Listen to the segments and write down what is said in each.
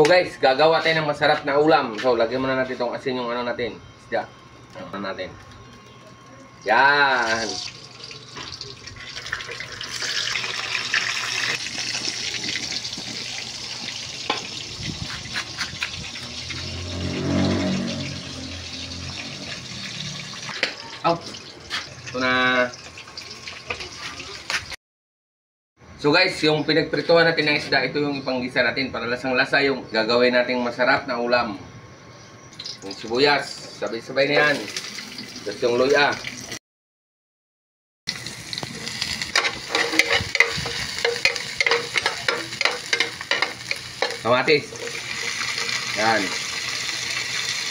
So guys, gagawa tayo ng masarap na ulam. So, lagyan muna natin itong asin yung ano natin. Isda. Ano natin. Yan. Oh. Ito na. So guys, yung pinagprituhan natin ng isda, ito yung ipanggisa natin para lasang-lasa yung gagawin nating masarap na ulam. Yung sibuyas, sabay-sabay na yan. Tapos yung luya. Kamatis. Yan.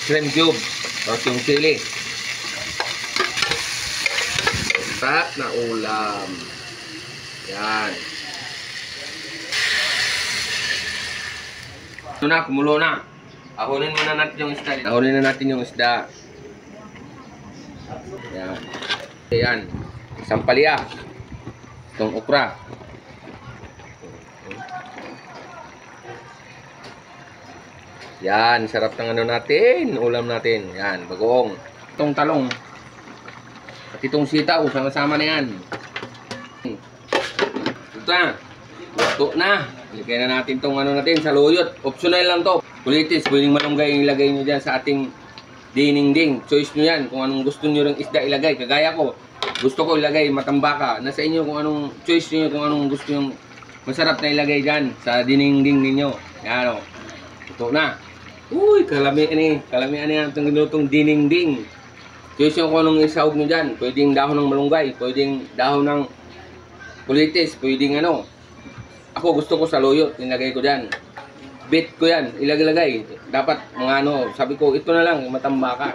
Shrimp cube. Tapos yung chili. Masarap na ulam. Yan. Ito na, kumulo na. Ahonin muna natin yung isda. Ahonin na natin yung isda. Yan. Yan. Isang palya. Itong okra. Yan. Sarap ng ano natin. Ulam natin. Yan. Bagoong. Itong talong. At itong sitaw. Sama-sama na yan. Ito na. Ito na. Ilagay na natin itong ano natin sa luyot. Optional lang to. Kulitis, pwedeng malunggay ilagay nyo dyan sa ating dinengding. Choice nyo yan. Kung anong gusto nyo ring isda ilagay. Kagaya ko. Gusto ko ilagay matambaka. Nasa inyo kung anong choice nyo, kung anong gusto nyo masarap na ilagay dyan sa dinengding ninyo. Yan o. Ito na. Uy, kalamian eh. Kalamian yan itong ginutong dinengding. Choice nyo kung anong isahog nyo dyan. Pwedeng dahon ng malunggay. Pwedeng dahon ng kulitis. Pwedeng ano. Ako gusto ko sa luyot, nilagay ko dyan. Bit ko yan, ilagay. Dapat mga ano, sabi ko, ito na lang, matambaka.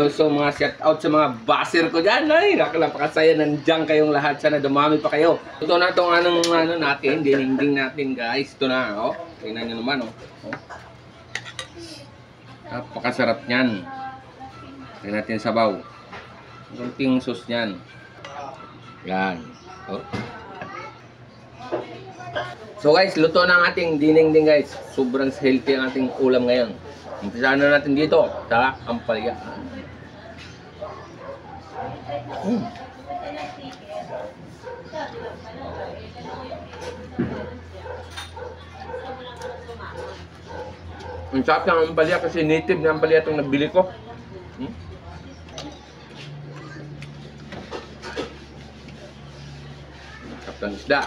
So mga shout out sa mga baser ko dyan. Ay, napakasaya, nandiyan kayong lahat. Sana dumami pa kayo. Ito na itong anong ano natin, dinengding natin guys. Ito na, oh. Tingnan nyo naman, oh. Napakasarap nyan. Tingnan natin sabaw. Kunting sauce nyan. Yan. Oh. So guys, luto na ang ating dinengding guys. Sobrang healthy ang ating ulam ngayon. Umpisahan na natin dito sa ampalaya. Ang sarap ng ampalaya kasi native na ampalaya itong nabili ko. Sarap ng isda.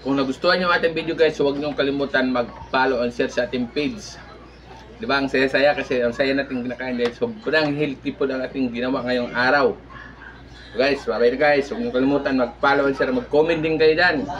Kung nagustuhan nyo ang ating video guys, huwag nyo kalimutan mag-follow and share sa ating page. Diba? Ang saya-saya kasi ang saya natin kinakain dahil sobrang healthy po ang ating ginawa ngayong araw. So guys, bye-bye guys. Huwag nyo kalimutan mag-follow and share, mag-comment din kayo dyan.